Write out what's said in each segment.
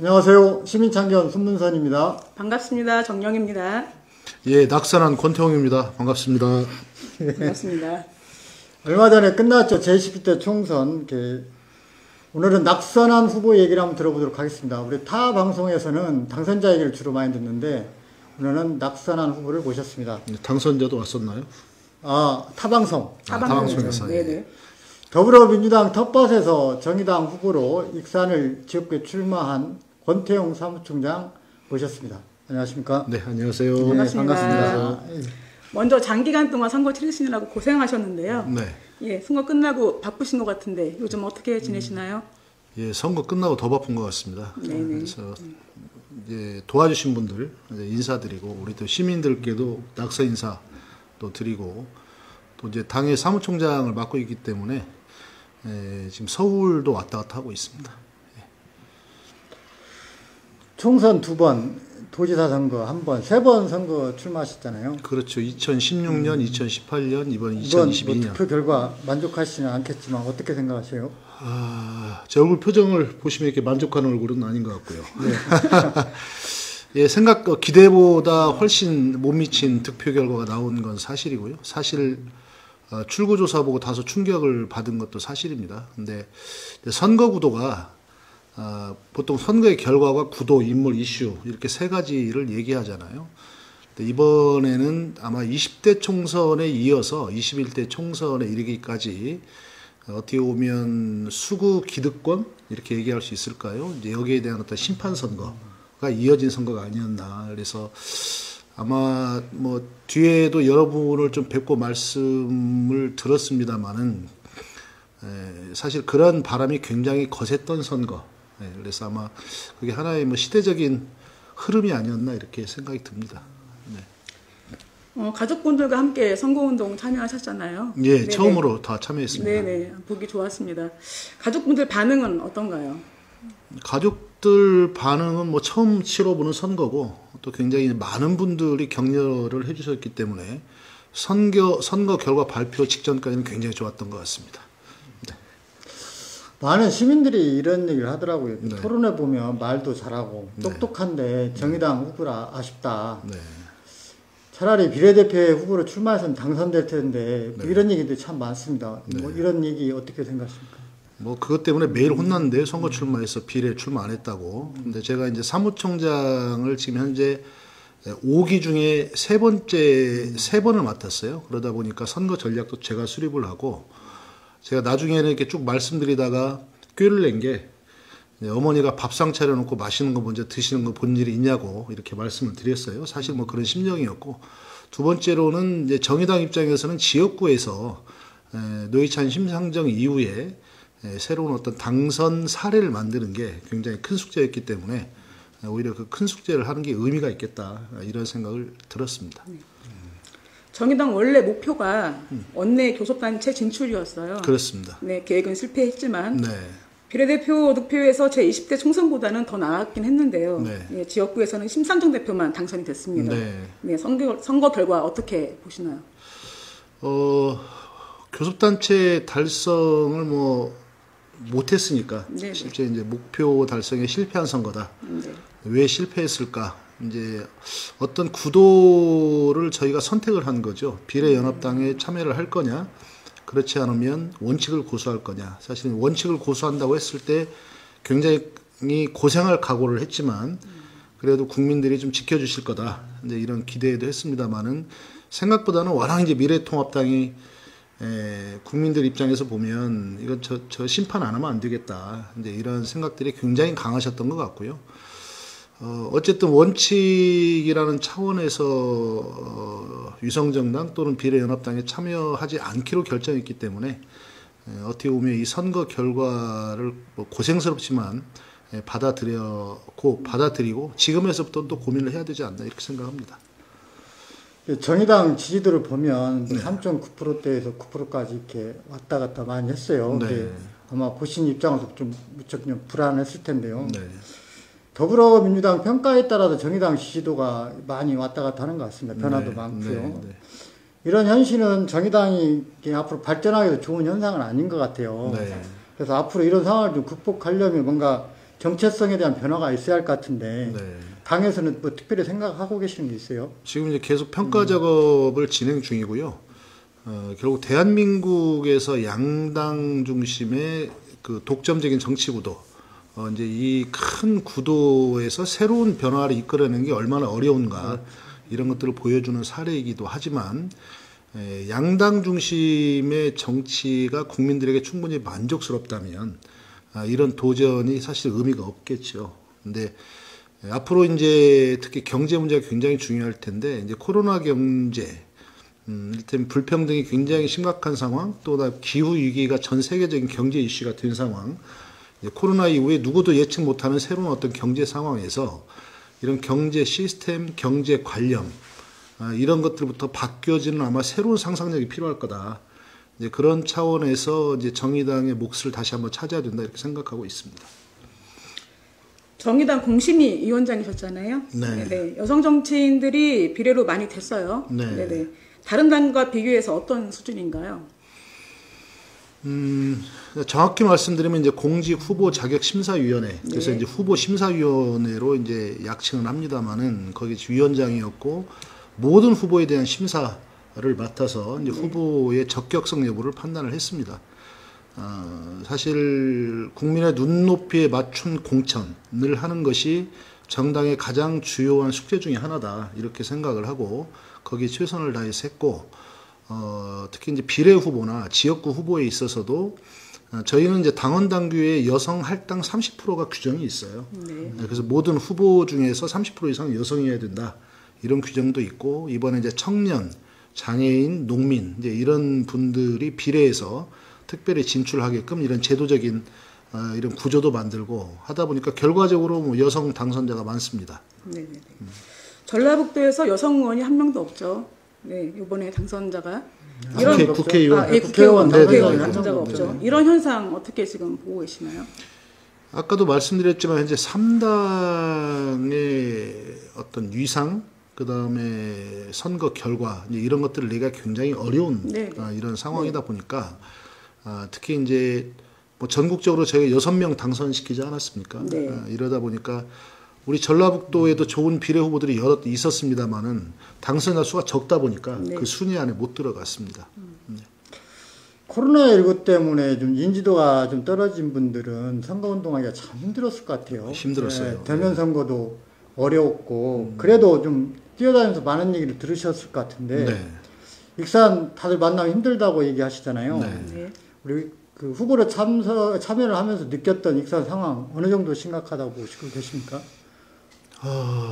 안녕하세요. 시민참견 손문선입니다. 반갑습니다. 정영입니다. 예, 낙선한 권태홍입니다. 반갑습니다. 반갑습니다. 얼마 전에 끝났죠. 제12대 총선. 오늘은 낙선한 후보 얘기를 한번 들어보도록 하겠습니다. 우리 타 방송에서는 당선자 얘기를 주로 많이 듣는데 오늘은 낙선한 후보를 모셨습니다. 당선자도 왔었나요? 타방송. 타방송에서. 네네. 더불어민주당 텃밭에서 정의당 후보로 익산을 지역구에 출마한 권태홍 사무총장 모셨습니다. 안녕하십니까? 네, 안녕하세요. 네, 반갑습니다. 반갑습니다. 먼저 장기간 동안 선거 치르시느라고 고생하셨는데요. 네. 예, 선거 끝나고 바쁘신 것 같은데 요즘 어떻게 지내시나요? 예, 선거 끝나고 더 바쁜 것 같습니다. 네네. 그래서 이제 도와주신 분들 이제 인사드리고 우리 또 시민들께도 낙서 인사 또 드리고 또 이제 당의 사무총장을 맡고 있기 때문에 지금 서울도 왔다 갔다 하고 있습니다. 총선 2번, 도지사 선거 1번, 3번 선거 출마하셨잖아요. 그렇죠. 2016년, 2018년, 이번 이번 2022년. 투표 결과 만족하시지는 않겠지만 어떻게 생각하세요? 제 얼굴 표정을 보시면 이렇게 만족하는 얼굴은 아닌 것 같고요. 네. 예, 기대보다 훨씬 못 미친 득표 결과가 나온 건 사실이고요. 사실 출구조사 보고 다소 충격을 받은 것도 사실입니다. 근데 선거 구도가 보통 선거의 결과가 구도, 인물, 이슈 이렇게 세 가지를 얘기하잖아요. 근데 이번에는 아마 20대 총선에 이어서 21대 총선에 이르기까지 어떻게 보면 수구 기득권 이렇게 얘기할 수 있을까요? 이제 여기에 대한 어떤 심판 선거가 이어진 선거가 아니었나. 그래서 아마 뭐 뒤에도 여러분을 좀 뵙고 말씀을 들었습니다만은 사실 그런 바람이 굉장히 거셌던 선거. 그래서 아마 그게 하나의 뭐 시대적인 흐름이 아니었나 이렇게 생각이 듭니다. 네. 가족분들과 함께 선거운동 참여하셨잖아요. 예, 네네. 처음으로 다 참여했습니다. 네네, 보기 좋았습니다. 가족분들 반응은 어떤가요? 가족들 반응은 뭐 처음 치러보는 선거고 또 굉장히 많은 분들이 격려를 해주셨기 때문에 선거 결과 발표 직전까지는 굉장히 좋았던 것 같습니다. 네. 많은 시민들이 이런 얘기를 하더라고요. 네. 토론회 보면 말도 잘하고 똑똑한데 정의당 후보라 아쉽다. 네. 차라리 비례대표의 후보로 출마해서는 당선될 텐데 뭐 네. 이런 얘기도 참 많습니다. 네. 뭐 이런 얘기 어떻게 생각하십니까? 뭐 그것 때문에 매일 혼났는데요. 선거 출마해서 비례 출마 안 했다고. 근데 제가 이제 사무총장을 지금 현재 5기 중에 세 번을 맡았어요. 그러다 보니까 선거 전략도 제가 수립을 하고 제가 나중에는 이렇게 쭉 말씀드리다가 꾀를 낸 게 어머니가 밥상 차려놓고 마시는 거 먼저 드시는 거 본 일이 있냐고 이렇게 말씀을 드렸어요. 사실 뭐 그런 심정이었고 두 번째로는 이제 정의당 입장에서는 지역구에서 노회찬 심상정 이후에 새로운 어떤 당선 사례를 만드는 게 굉장히 큰 숙제였기 때문에 오히려 그 큰 숙제를 하는 게 의미가 있겠다 이런 생각을 들었습니다. 정의당 원래 목표가 원내 교섭단체 진출이었어요. 그렇습니다. 네, 계획은 실패했지만 네. 비례대표 득표에서 제20대 총선보다는 더 나았긴 했는데요. 네. 예, 지역구에서는 심상정 대표만 당선이 됐습니다. 네. 선거 결과 어떻게 보시나요? 교섭단체 달성을 뭐 못했으니까 네네. 실제 이제 목표 달성에 실패한 선거다. 네. 왜 실패했을까? 이제 어떤 구도를 저희가 선택을 한 거죠. 비례연합당에 참여를 할 거냐, 그렇지 않으면 원칙을 고수할 거냐. 사실 원칙을 고수한다고 했을 때 굉장히 고생할 각오를 했지만 그래도 국민들이 좀 지켜주실 거다. 이제 이런 기대도 했습니다만은 생각보다는 워낙 이제 미래통합당이 국민들 입장에서 보면 이건 저 심판 안 하면 안 되겠다. 이제 이런 생각들이 굉장히 강하셨던 것 같고요. 어쨌든 원칙이라는 차원에서 위성정당 또는 비례연합당에 참여하지 않기로 결정했기 때문에 어떻게 보면 이 선거 결과를 뭐 고생스럽지만 받아들이고 지금에서부터 또 고민을 해야 되지 않나 이렇게 생각합니다. 정의당 지지도를 보면 네. 3.9%대에서 9%까지 이렇게 왔다 갔다 많이 했어요. 네. 아마 보신 입장에서 좀 무척 좀 불안했을 텐데요. 네. 더불어민주당 평가에 따라서 정의당 지지도가 많이 왔다 갔다 하는 것 같습니다. 변화도 네. 많고요. 네. 이런 현실은 정의당이 앞으로 발전하기도 좋은 현상은 아닌 것 같아요. 네. 그래서 앞으로 이런 상황을 좀 극복하려면 뭔가 정체성에 대한 변화가 있어야 할 것 같은데 네. 당에서는 뭐 특별히 생각하고 계시는 게 있어요? 지금 이제 계속 평가 작업을 진행 중이고요. 결국 대한민국에서 양당 중심의 그 독점적인 정치 구도, 이제 이 큰 구도에서 새로운 변화를 이끌어내는 게 얼마나 어려운가 이런 것들을 보여주는 사례이기도 하지만 양당 중심의 정치가 국민들에게 충분히 만족스럽다면 이런 도전이 사실 의미가 없겠죠. 근데 앞으로 이제 특히 경제 문제가 굉장히 중요할 텐데 이제 코로나 경제, 이를테면 불평등이 굉장히 심각한 상황, 또 기후 위기가 전 세계적인 경제 이슈가 된 상황, 코로나 이후에 누구도 예측 못하는 새로운 어떤 경제 상황에서 이런 경제 시스템, 경제 관념 이런 것들부터 바뀌어지는 아마 새로운 상상력이 필요할 거다. 이제 그런 차원에서 이제 정의당의 몫을 다시 한번 찾아야 된다 이렇게 생각하고 있습니다. 정의당 공심위 위원장이셨잖아요. 네. 네네. 여성 정치인들이 비례로 많이 됐어요. 네. 네네. 다른 당과 비교해서 어떤 수준인가요? 정확히 말씀드리면 이제 공직 후보 자격 심사위원회, 그래서 네. 이제 후보 심사위원회로 이제 약칭을 합니다만은 거기 위원장이었고 모든 후보에 대한 심사를 맡아서 이제 후보의 적격성 여부를 판단을 했습니다. 사실 국민의 눈높이에 맞춘 공천을 하는 것이 정당의 가장 주요한 숙제 중에 하나다 이렇게 생각을 하고 거기에 최선을 다해서 했고 특히 이제 비례 후보나 지역구 후보에 있어서도 저희는 이제 당원 당규에 여성 할당 30%가 규정이 있어요. 네. 그래서 모든 후보 중에서 30% 이상 여성이어야 된다 이런 규정도 있고 이번에 이제 청년, 장애인, 농민 이제 이런 분들이 비례해서 특별히 진출하게끔 이런 제도적인 이런 구조도 만들고 하다 보니까 결과적으로 뭐 여성 당선자가 많습니다. 네네. 전라북도에서 여성 의원이 한 명도 없죠. 네, 이번에 당선자가 국회의원. 예, 국회의원 네, 네, 네, 당선자가 네. 없죠. 이런 현상 어떻게 지금 보고 계시나요? 아까도 말씀드렸지만 현재 3당의 어떤 위상, 그 다음에 선거 결과 이제 이런 것들을 내가 굉장히 어려운 네. 이런 상황이다 보니까 특히 이제 뭐 전국적으로 저희가 6명 당선시키지 않았습니까? 네. 이러다 보니까 우리 전라북도에도 좋은 비례 후보들이 여럿 있었습니다만은 당선자 수가 적다 보니까 네. 그 순위 안에 못 들어갔습니다. 코로나19 때문에 좀 인지도가 좀 떨어진 분들은 선거운동하기가 참 힘들었을 것 같아요. 힘들었어요. 대면 선거도 어려웠고 그래도 좀 뛰어다니면서 많은 얘기를 들으셨을 것 같은데 네. 익산 다들 만나면 힘들다고 얘기하시잖아요. 네. 네. 우리 그 후보로 참여를 하면서 느꼈던 익산 상황 어느 정도 심각하다고 보시고 계십니까?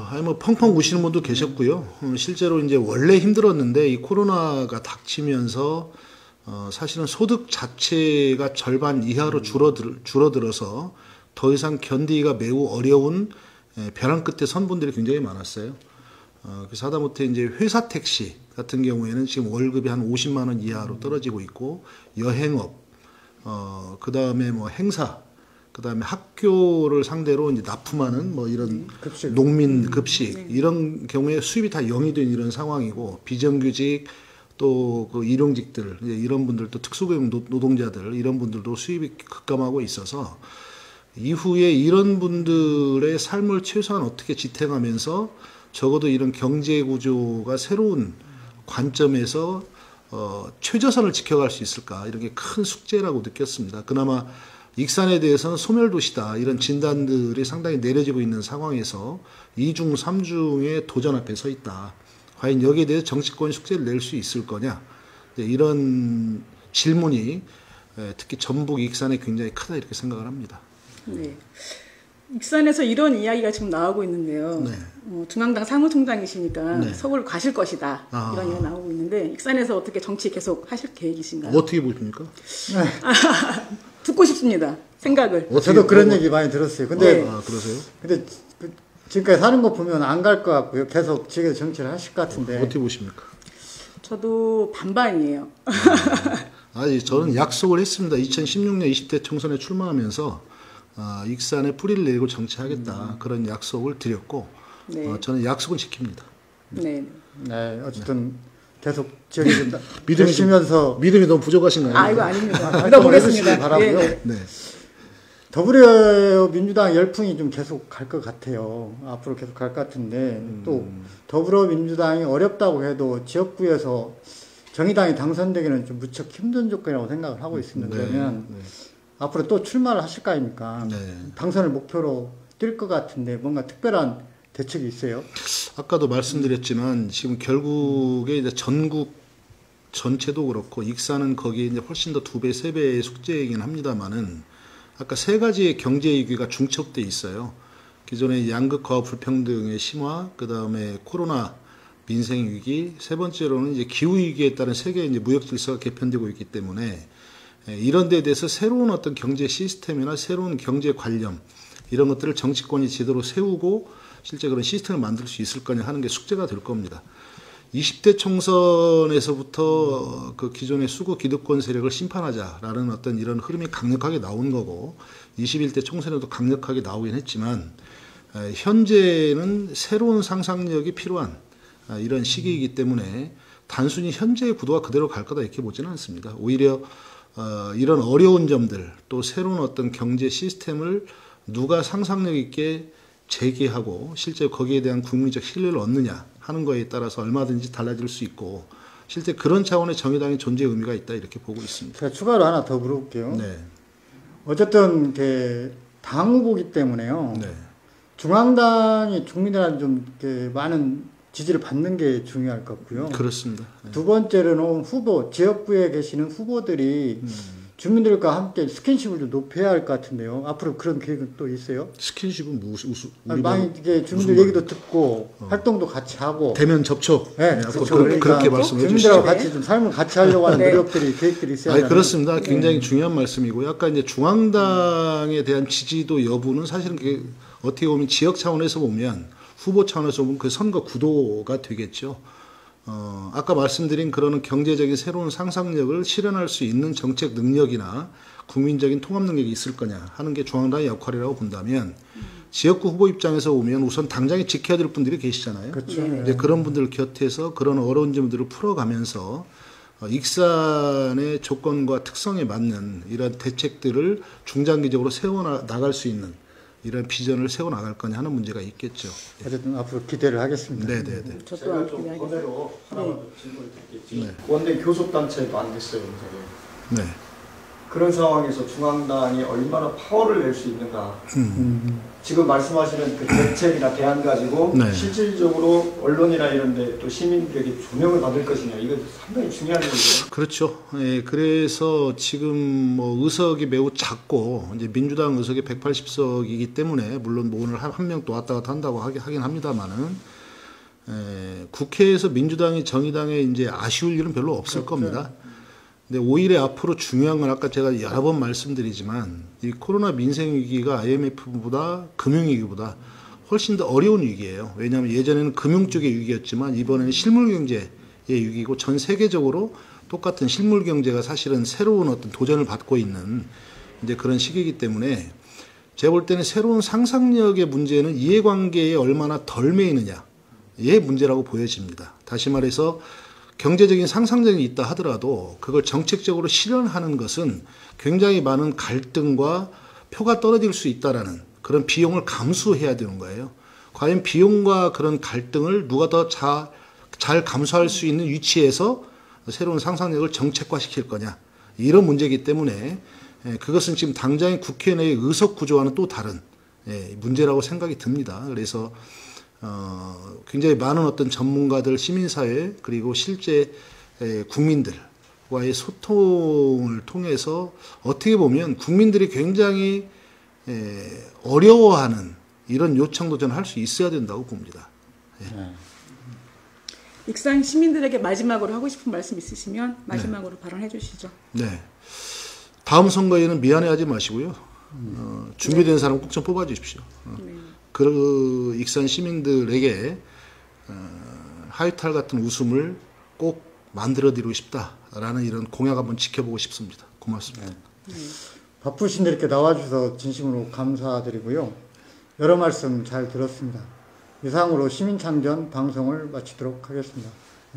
아니 뭐 펑펑 우시는 분도 계셨고요. 실제로 이제 원래 힘들었는데 이 코로나가 닥치면서 사실은 소득 자체가 절반 이하로 줄어들어서 더 이상 견디기가 매우 어려운 벼랑 끝에 선 분들이 굉장히 많았어요. 그래서 하다못해 이제 회사 택시 같은 경우에는 지금 월급이 한 50만 원 이하로 떨어지고 있고 여행업, 그 다음에 뭐 행사, 그 다음에 학교를 상대로 이제 납품하는 뭐 이런 급식. 농민 급식 이런 경우에 수입이 다 0이 된 이런 상황이고 비정규직 또 그 일용직들 이런 분들도 특수고용 노동자들 이런 분들도 수입이 급감하고 있어서 이후에 이런 분들의 삶을 최소한 어떻게 지탱하면서 적어도 이런 경제 구조가 새로운 관점에서 최저선을 지켜갈 수 있을까 이런 게 큰 숙제라고 느꼈습니다. 그나마 익산에 대해서는 소멸도시다 이런 진단들이 상당히 내려지고 있는 상황에서 2중, 3중의 도전 앞에 서 있다. 과연 여기에 대해서 정치권이 숙제를 낼 수 있을 거냐 이런 질문이 특히 전북 익산에 굉장히 크다 이렇게 생각을 합니다. 네. 익산에서 이런 이야기가 지금 나오고 있는데요. 네. 중앙당 사무총장이시니까 네. 서울 가실 것이다. 이런 이야기가 나오고 있는데 익산에서 어떻게 정치 계속 하실 계획이신가요? 어떻게 보십니까? 듣고 싶습니다. 생각을. 저도 그런 얘기 많이 들었어요. 근데 네. 그러세요? 근데 지금까지 사는 거 보면 안 갈 것 같고요. 계속 지금 정치를 하실 것 같은데. 어떻게 보십니까? 저도 반반이에요. 저는 약속을 했습니다. 2016년 20대 총선에 출마하면서 익산에 뿌리를 내리고 정치하겠다 그런 약속을 드렸고 네. 저는 약속은 지킵니다. 네. 네, 어쨌든 계속 지역에 좀 믿음이 되시면서 믿음이 너무 부족하신가요? 이거 아닙니다. 해주시기 믿어보겠습니다. 바라고요. 네. 네. 더불어민주당 열풍이 좀 계속 갈 것 같아요. 앞으로 계속 갈 것 같은데 또 더불어민주당이 어렵다고 해도 지역구에서 정의당이 당선되기는 좀 무척 힘든 조건이라고 생각을 하고 있습니다. 그러면 앞으로 또 출마를 하실 거 아닙니까? 당선을 목표로 뛸 것 같은데 뭔가 특별한 대책이 있어요? 아까도 말씀드렸지만 지금 결국에 이제 전국 전체도 그렇고 익산은 거기에 이제 훨씬 더 2배, 3배의 숙제이긴 합니다만은 아까 세 가지의 경제 위기가 중첩돼 있어요. 기존의 양극화와 불평등의 심화, 그 다음에 코로나 민생 위기, 세 번째로는 이제 기후 위기에 따른 세계 이제 무역 질서가 개편되고 있기 때문에 이런 데에 대해서 새로운 어떤 경제 시스템이나 새로운 경제 관념 이런 것들을 정치권이 제대로 세우고 실제 그런 시스템을 만들 수 있을 거냐 하는 게 숙제가 될 겁니다. 20대 총선에서부터 그 기존의 수구 기득권 세력을 심판하자라는 어떤 이런 흐름이 강력하게 나온 거고 21대 총선에도 강력하게 나오긴 했지만 현재는 새로운 상상력이 필요한 이런 시기이기 때문에 단순히 현재의 구도가 그대로 갈 거다 이렇게 보지는 않습니다. 오히려 이런 어려운 점들 또 새로운 어떤 경제 시스템을 누가 상상력 있게 제기하고 실제 거기에 대한 국민적 신뢰를 얻느냐 하는 거에 따라서 얼마든지 달라질 수 있고 실제 그런 차원의 정의당의 존재 의미가 있다 이렇게 보고 있습니다. 제가 추가로 하나 더 물어볼게요. 네. 어쨌든 당 후보기 때문에요. 네. 중앙당이 국민들한테 좀 많은 지지를 받는 게 중요할 것 같고요. 그렇습니다. 네. 두 번째로는 지역구에 계시는 후보들이 주민들과 함께 스킨십을 좀 높여야 할 것 같은데요. 앞으로 그런 계획은 또 있어요? 스킨십은 많이 이게 주민들 얘기도 듣고 활동도 같이 하고 대면 접촉. 네, 앞으로 그렇죠. 그렇게 말씀해 주시죠. 주민들하고 같이 좀 삶을 같이 하려고 하는 노력들이 계획들이 있어야 하잖아요. 그렇습니다. 굉장히 중요한 말씀이고요. 아까 이제 중앙당에 대한 지지도 여부는 사실은 그게 어떻게 보면 지역 차원에서 보면 후보 차원에서 보면 그 선거 구도가 되겠죠. 아까 말씀드린 그런 경제적인 새로운 상상력을 실현할 수 있는 정책 능력이나 국민적인 통합 능력이 있을 거냐 하는 게 중앙당의 역할이라고 본다면 지역구 후보 입장에서 보면 우선 당장에 지켜야 될 분들이 계시잖아요. 그렇죠. 이제 그런 분들 곁에서 그런 어려운 점들을 풀어가면서 익산의 조건과 특성에 맞는 이런 대책들을 중장기적으로 세워나갈 수 있는 이런 비전을 세워나갈 거냐 하는 문제가 있겠죠. 어쨌든 앞으로 기대를 하겠습니다. 네네네. 제가 좀 번외로 하나만 더 질문을 드리겠지. 원내 교섭단체도 안 됐어요, 네. 그런 상황에서 중앙당이 얼마나 파워를 낼 수 있는가. 지금 말씀하시는 그 대책이나 대안 가지고 네. 실질적으로 언론이나 이런 데 또 시민들에게 조명을 받을 것이냐. 이거 상당히 중요한 거죠. 그렇죠. 예, 그래서 지금 뭐 의석이 매우 작고 이제 민주당 의석이 180석이기 때문에 물론 뭐 오늘 한 명 또 왔다 갔다 한다고 하긴 합니다만은 국회에서 민주당이 정의당에 이제 아쉬울 일은 별로 없을 겁니다. 근데 오히려 앞으로 중요한 건 아까 제가 여러 번 말씀드리지만 이 코로나 민생 위기가 IMF보다 금융위기보다 훨씬 더 어려운 위기예요. 왜냐하면 예전에는 금융 쪽의 위기였지만 이번에는 실물 경제의 위기고 전 세계적으로 똑같은 실물 경제가 사실은 새로운 어떤 도전을 받고 있는 이제 그런 시기이기 때문에 제가 볼 때는 새로운 상상력의 문제는 이해관계에 얼마나 덜 매이느냐의 문제라고 보여집니다. 다시 말해서 경제적인 상상력이 있다 하더라도 그걸 정책적으로 실현하는 것은 굉장히 많은 갈등과 표가 떨어질 수 있다라는 그런 비용을 감수해야 되는 거예요. 과연 비용과 그런 갈등을 누가 더 잘 감수할 수 있는 위치에서 새로운 상상력을 정책화시킬 거냐 이런 문제이기 때문에 그것은 지금 당장의 국회 내의 의석 구조와는 또 다른 문제라고 생각이 듭니다. 그래서 굉장히 많은 어떤 전문가들, 시민사회 그리고 실제 국민들과의 소통을 통해서 어떻게 보면 국민들이 굉장히 어려워하는 이런 요청도 저는 할 수 있어야 된다고 봅니다. 익산 시민들에게 마지막으로 하고 싶은 말씀 있으시면 마지막으로 발언해 주시죠. 네. 다음 선거에는 미안해하지 마시고요. 준비된 사람 꼭 좀 뽑아주십시오. 그 익산 시민들에게 하이탈 같은 웃음을 꼭 만들어드리고 싶다라는 이런 공약 한번 지켜보고 싶습니다. 고맙습니다. 바쁘신데 이렇게 나와주셔서 진심으로 감사드리고요. 여러 말씀 잘 들었습니다. 이상으로 시민참전 방송을 마치도록 하겠습니다.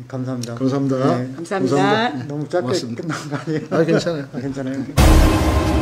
감사합니다. 감사합니다. 네. 감사합니다. 너무 짧게 고맙습니다. 끝난 거 아니에요? 괜찮아요. 괜찮아요.